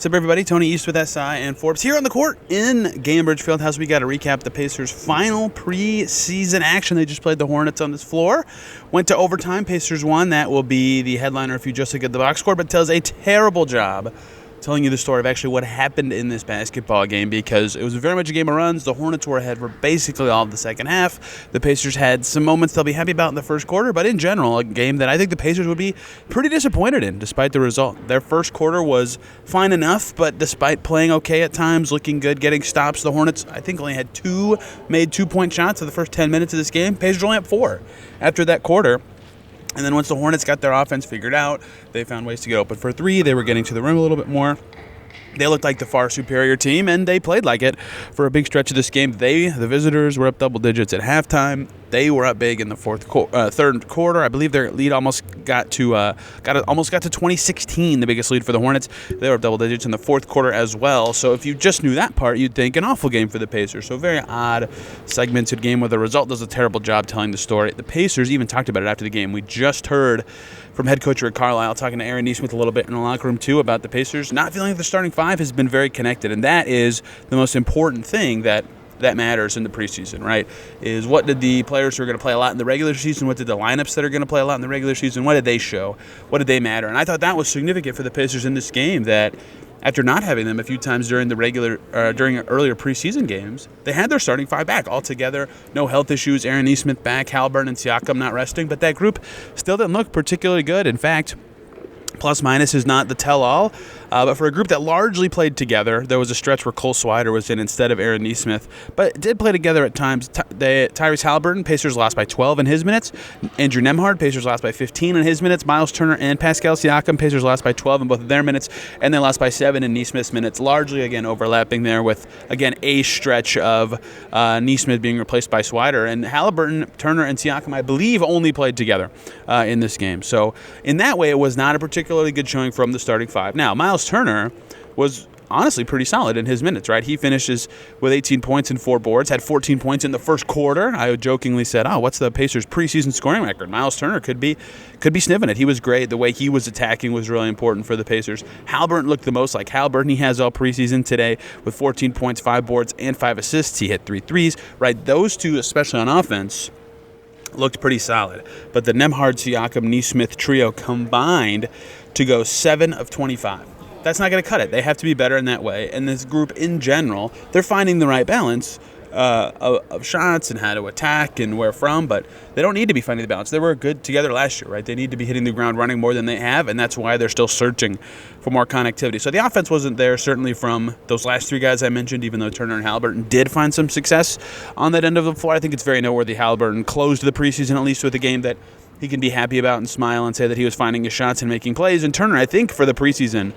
What's up, everybody? Tony East with SI and Forbes here on the court in Gainbridge Fieldhouse. We got to recap the Pacers' final preseason action. They just played the Hornets on this floor. Went to overtime. Pacers won. That will be the headliner if you just look at the box score, but tells a terrible job telling you the story of actually what happened in this basketball game, because it was very much a game of runs. The Hornets were ahead for basically all of the second half. The Pacers had some moments they'll be happy about in the first quarter, but in general, a game that I think the Pacers would be pretty disappointed in despite the result. Their first quarter was fine enough, but despite playing okay at times, looking good, getting stops, the Hornets, I think, only had made 2-point shots in the first 10 minutes of this game. Pacers only had 4 after that quarter. And then once the Hornets got their offense figured out, they found ways to get open for 3. They were getting to the rim a little bit more. They looked like the far superior team, and they played like it for a big stretch of this game. The visitors, were up double digits at halftime. They were up big in the third quarter. I believe their lead almost got to 2016, the biggest lead for the Hornets. They were up double digits in the fourth quarter as well. So if you just knew that part, you'd think an awful game for the Pacers. So a very odd, segmented game where the result does a terrible job telling the story. The Pacers even talked about it after the game. We just heard from head coach Rick Carlisle talking to Aaron Nesmith a little bit in the locker room too about the Pacers not feeling like the starting five has been very connected, and that is the most important thing that matters in the preseason, right? Is what did the players who are going to play a lot in the regular season, what did the lineups that are going to play a lot in the regular season, what did they show? What did they matter? And I thought that was significant for the Pacers in this game, that after not having them a few times during during earlier preseason games, they had their starting five back altogether. No health issues. Aaron Nesmith back, Haliburton and Siakam not resting, but that group still didn't look particularly good. In fact, plus minus is not the tell-all, but for a group that largely played together, there was a stretch where Cole Swider was in instead of Aaron Nesmith, but did play together at times. Tyrese Haliburton, Pacers lost by 12 in his minutes. Andrew Nembhard, Pacers lost by 15 in his minutes. Miles Turner and Pascal Siakam, Pacers lost by 12 in both of their minutes, and they lost by 7 in Nesmith's minutes, largely, again, overlapping there with, again, a stretch of Nesmith being replaced by Swider. And Haliburton, Turner, and Siakam, I believe, only played together in this game. So in that way, it was not a particularly good showing from the starting five. Now, Miles Turner was honestly pretty solid in his minutes, right? He finishes with 18 points and 4 boards, had 14 points in the first quarter. I jokingly said, what's the Pacers' preseason scoring record? Miles Turner could be sniffing it. He was great. The way he was attacking was really important for the Pacers. Haliburton looked the most like Haliburton he has all preseason today with 14 points, 5 boards, and 5 assists. He hit 3 threes, right? Those two, especially on offense, looked pretty solid. But the Nembhard, Siakam, Nesmith trio combined to go 7 of 25. That's not going to cut it. They have to be better in that way. And this group in general, they're finding the right balance of shots and how to attack and where from, but they don't need to be finding the balance. They were good together last year, right? They need to be hitting the ground running more than they have, and that's why they're still searching for more connectivity. So the offense wasn't there, certainly from those last 3 guys I mentioned, even though Turner and Haliburton did find some success on that end of the floor. I think it's very noteworthy Haliburton closed the preseason at least with a game that he can be happy about and smile and say that he was finding his shots and making plays. And Turner, I think, for the preseason,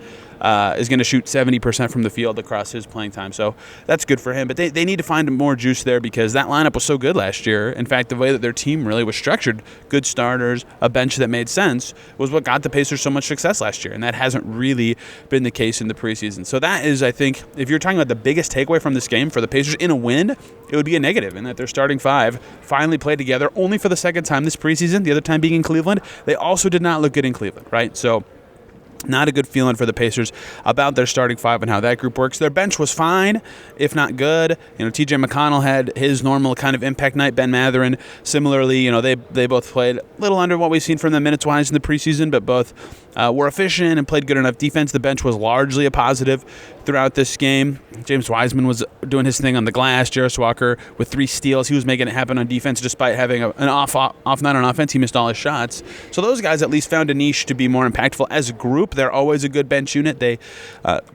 is going to shoot 70% from the field across his playing time. So that's good for him. But they need to find more juice there, because that lineup was so good last year. In fact, the way that their team really was structured, good starters, a bench that made sense, was what got the Pacers so much success last year. And that hasn't really been the case in the preseason. So that is, I think, if you're talking about the biggest takeaway from this game for the Pacers in a win, it would be a negative, in that their starting five finally played together only for the second time this preseason, the other time being in Cleveland. They also did not look good in Cleveland, right? So not a good feeling for the Pacers about their starting five and how that group works. Their bench was fine, if not good. TJ McConnell had his normal kind of impact night. Ben Mathurin, similarly, they both played a little under what we've seen from them minutes-wise in the preseason, but both were efficient and played good enough defense. The bench was largely a positive throughout this game. James Wiseman was doing his thing on the glass. Jarris Walker with 3 steals. He was making it happen on defense despite having an off night on offense. He missed all his shots. So those guys at least found a niche to be more impactful. As a group, they're always a good bench unit. They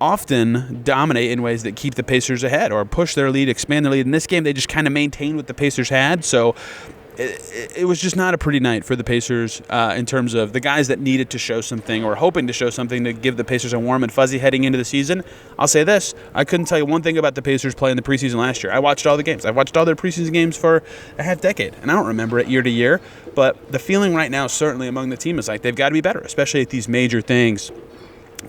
often dominate in ways that keep the Pacers ahead or push their lead, expand their lead. In this game, they just kind of maintained what the Pacers had. So it was just not a pretty night for the Pacers in terms of the guys that needed to show something or hoping to show something to give the Pacers a warm and fuzzy heading into the season. I'll say this. I couldn't tell you one thing about the Pacers playing the preseason last year. I watched all the games. I've watched all their preseason games for a half decade, and I don't remember it year to year. But the feeling right now, certainly among the team, is like they've got to be better, especially at these major things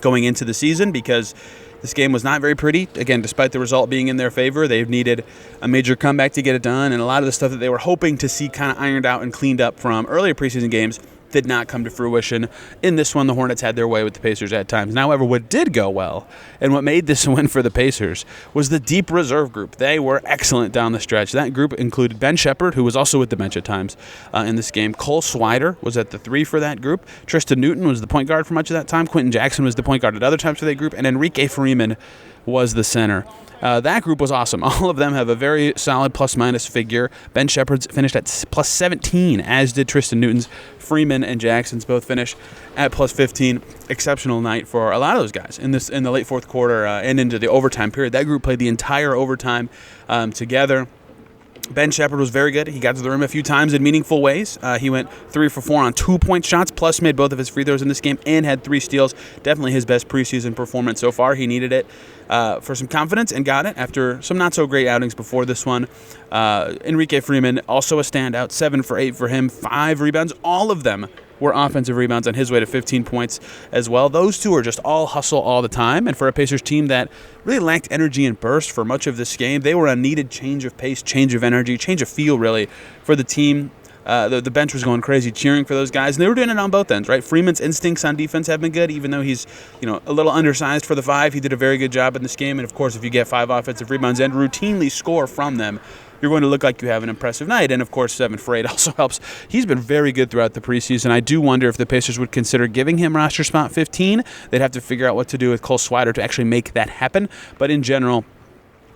going into the season, because this game was not very pretty. Again, despite the result being in their favor, they've needed a major comeback to get it done, and a lot of the stuff that they were hoping to see kind of ironed out and cleaned up from earlier preseason games did not come to fruition. In this one, the Hornets had their way with the Pacers at times. However, what did go well, and what made this win for the Pacers, was the deep reserve group. They were excellent down the stretch. That group included Ben Sheppard, who was also with the bench at times in this game. Cole Swider was at the 3 for that group. Tristan Newton was the point guard for much of that time. Quentin Jackson was the point guard at other times for that group. And Enrique Freeman was the center. That group was awesome. All of them have a very solid plus-minus figure. Ben Sheppard's finished at plus 17, as did Tristan Newton's. Freeman and Jackson's both finished at plus 15. Exceptional night for a lot of those guys in the late fourth quarter and into the overtime period. That group played the entire overtime together. Ben Sheppard was very good. He got to the rim a few times in meaningful ways. He went 3 for 4 on 2-point shots, plus made both of his free throws in this game and had 3 steals. Definitely his best preseason performance so far. He needed it for some confidence and got it after some not-so-great outings before this one. Enrique Freeman, also a standout, 7 for 8 for him, 5 rebounds. All of them were offensive rebounds on his way to 15 points as well. Those two are just all hustle all the time. And for a Pacers team that really lacked energy and burst for much of this game, they were a needed change of pace, change of energy, change of feel, really, for the team. The bench was going crazy cheering for those guys, and they were doing it on both ends, right? Freeman's instincts on defense have been good, even though he's a little undersized for the 5. He did a very good job in this game, and of course, if you get 5 offensive rebounds and routinely score from them, you're going to look like you have an impressive night. And, of course, 7 for 8 also helps. He's been very good throughout the preseason. I do wonder if the Pacers would consider giving him roster spot 15. They'd have to figure out what to do with Cole Swider to actually make that happen. But in general,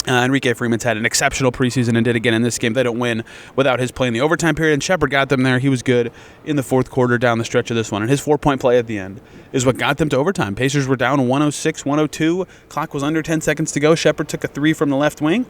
Enrique Freeman's had an exceptional preseason and did again in this game. They don't win without his play in the overtime period, and Sheppard got them there. He was good in the fourth quarter down the stretch of this one, and his 4-point play at the end is what got them to overtime. Pacers were down 106-102. Clock was under 10 seconds to go. Sheppard took a 3 from the left wing,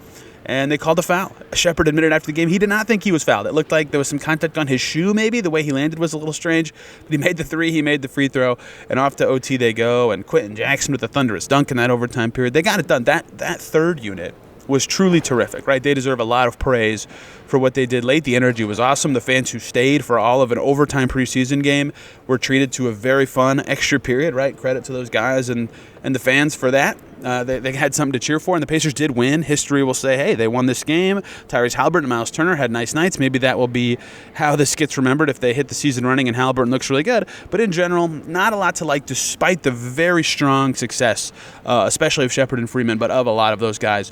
and they called a foul. Sheppard admitted after the game he did not think he was fouled. It looked like there was some contact on his shoe maybe. The way he landed was a little strange. But he made the 3, he made the free throw, and off to OT they go. And Quentin Jackson with a thunderous dunk in that overtime period. They got it done. That third unit was truly terrific, right? They deserve a lot of praise for what they did late. The energy was awesome. The fans who stayed for all of an overtime preseason game were treated to a very fun extra period, right? Credit to those guys and the fans for that. They had something to cheer for, and the Pacers did win. History will say, hey, they won this game. Tyrese Haliburton and Miles Turner had nice nights. Maybe that will be how this gets remembered if they hit the season running and Haliburton looks really good. But in general, not a lot to like despite the very strong success, especially of Sheppard and Freeman, but of a lot of those guys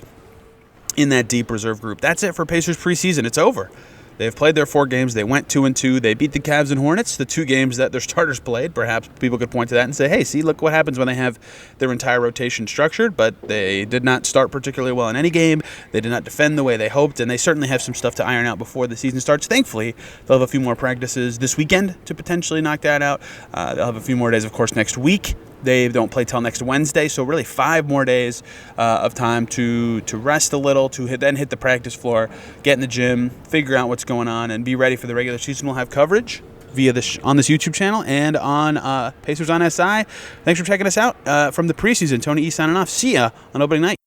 in that deep reserve group. That's it for Pacers preseason. It's over. They've played their 4 games. They went 2-2. They beat the Cavs and Hornets, the 2 games that their starters played. Perhaps people could point to that and say, hey, see, look what happens when they have their entire rotation structured. But they did not start particularly well in any game. They did not defend the way they hoped, and they certainly have some stuff to iron out before the season starts. Thankfully, they'll have a few more practices this weekend to potentially knock that out. They'll have a few more days, of course, next week. They don't play till next Wednesday, so really 5 more days of time to rest a little, to then hit the practice floor, get in the gym, figure out what's going on, and be ready for the regular season. We'll have coverage via on this YouTube channel and on Pacers on SI. Thanks for checking us out from the preseason. Tony E signing off. See ya on opening night.